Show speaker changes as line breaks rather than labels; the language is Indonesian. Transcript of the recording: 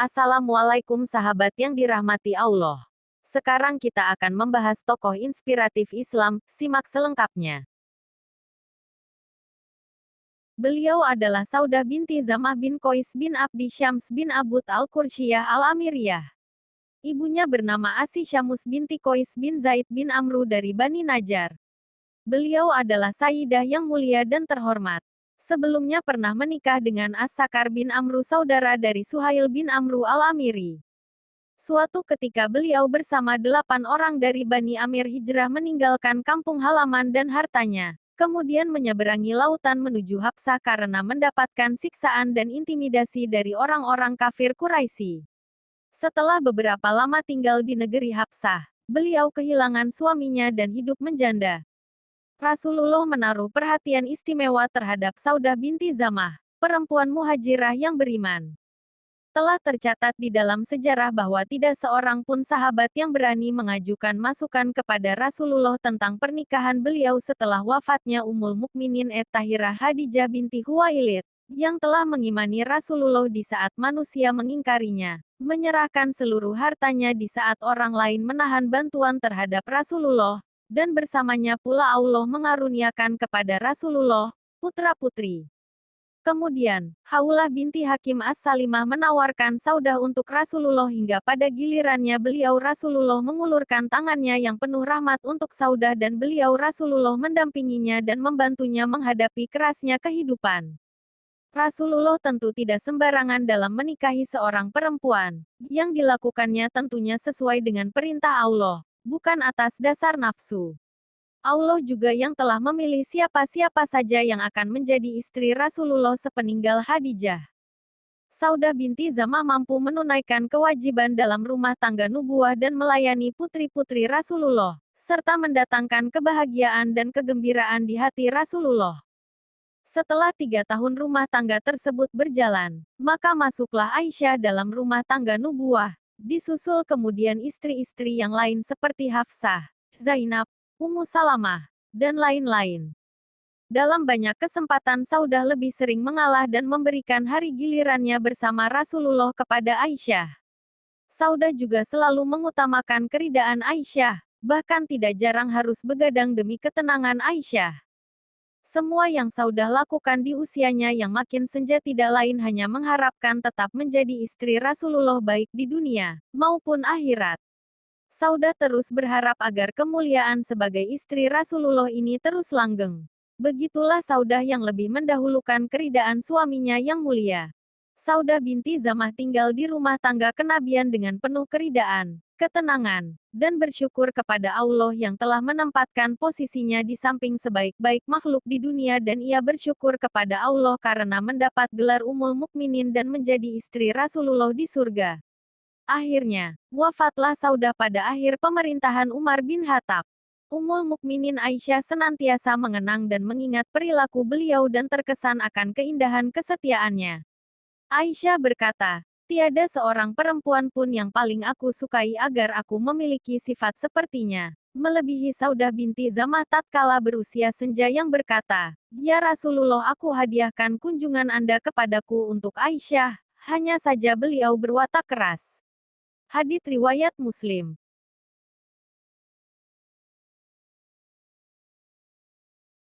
Assalamualaikum sahabat yang dirahmati Allah. Sekarang kita akan membahas tokoh inspiratif Islam, simak selengkapnya. Beliau adalah Saudah binti Zamah bin Qais bin Abdi Syams bin Abud al-Qursyiyah al-Amiriyah. Ibunya bernama Asy Syamus binti Qais bin Zaid bin Amru dari Bani Najjar. Beliau adalah sayyidah yang mulia dan terhormat. Sebelumnya pernah menikah dengan As-Sakar bin Amru, saudara dari Suhail bin Amru al-Amiri. Suatu ketika beliau bersama 8 orang dari Bani Amir hijrah meninggalkan kampung halaman dan hartanya, kemudian menyeberangi lautan menuju Habsah karena mendapatkan siksaan dan intimidasi dari orang-orang kafir Quraisy. Setelah beberapa lama tinggal di negeri Habsah, beliau kehilangan suaminya dan hidup menjanda. Rasulullah menaruh perhatian istimewa terhadap Saudah binti Zamah, perempuan muhajirah yang beriman. Telah tercatat di dalam sejarah bahwa tidak seorang pun sahabat yang berani mengajukan masukan kepada Rasulullah tentang pernikahan beliau setelah wafatnya Ummul Mukminin Tahirah Khadijah binti Khuwailid, yang telah mengimani Rasulullah di saat manusia mengingkarinya, menyerahkan seluruh hartanya di saat orang lain menahan bantuan terhadap Rasulullah, dan bersamanya pula Allah mengaruniakan kepada Rasulullah putra-putri. Kemudian, Khawlah binti Hakim As-Salimah menawarkan Saudah untuk Rasulullah hingga pada gilirannya beliau Rasulullah mengulurkan tangannya yang penuh rahmat untuk Saudah dan beliau Rasulullah mendampinginya dan membantunya menghadapi kerasnya kehidupan. Rasulullah tentu tidak sembarangan dalam menikahi seorang perempuan, yang dilakukannya tentunya sesuai dengan perintah Allah, bukan atas dasar nafsu. Allah juga yang telah memilih siapa-siapa saja yang akan menjadi istri Rasulullah sepeninggal Khadijah. Saudah binti Zamah mampu menunaikan kewajiban dalam rumah tangga nubuah dan melayani putri-putri Rasulullah, serta mendatangkan kebahagiaan dan kegembiraan di hati Rasulullah. Setelah 3 tahun rumah tangga tersebut berjalan, maka masuklah Aisyah dalam rumah tangga nubuah, disusul kemudian istri-istri yang lain seperti Hafsah, Zainab, Ummu Salamah, dan lain-lain. Dalam banyak kesempatan Saudah lebih sering mengalah dan memberikan hari gilirannya bersama Rasulullah kepada Aisyah. Saudah juga selalu mengutamakan keridaan Aisyah, bahkan tidak jarang harus begadang demi ketenangan Aisyah. Semua yang Saudah lakukan di usianya yang makin senja tidak lain hanya mengharapkan tetap menjadi istri Rasulullah baik di dunia maupun akhirat. Saudah terus berharap agar kemuliaan sebagai istri Rasulullah ini terus langgeng. Begitulah Saudah yang lebih mendahulukan keridaan suaminya yang mulia. Saudah binti Zamah tinggal di rumah tangga kenabian dengan penuh keridaan, ketenangan, dan bersyukur kepada Allah yang telah menempatkan posisinya di samping sebaik-baik makhluk di dunia dan ia bersyukur kepada Allah karena mendapat gelar Ummul Mukminin dan menjadi istri Rasulullah di surga. Akhirnya, wafatlah Saudah pada akhir pemerintahan Umar bin Khattab. Ummul Mukminin Aisyah senantiasa mengenang dan mengingat perilaku beliau dan terkesan akan keindahan kesetiaannya. Aisyah berkata, "Tiada seorang perempuan pun yang paling aku sukai agar aku memiliki sifat sepertinya." Melebihi Saudah binti Zamah tatkala berusia senja yang berkata, "Ya Rasulullah, aku hadiahkan kunjungan Anda kepadaku untuk Aisyah." Hanya saja beliau berwatak keras. Hadits riwayat Muslim.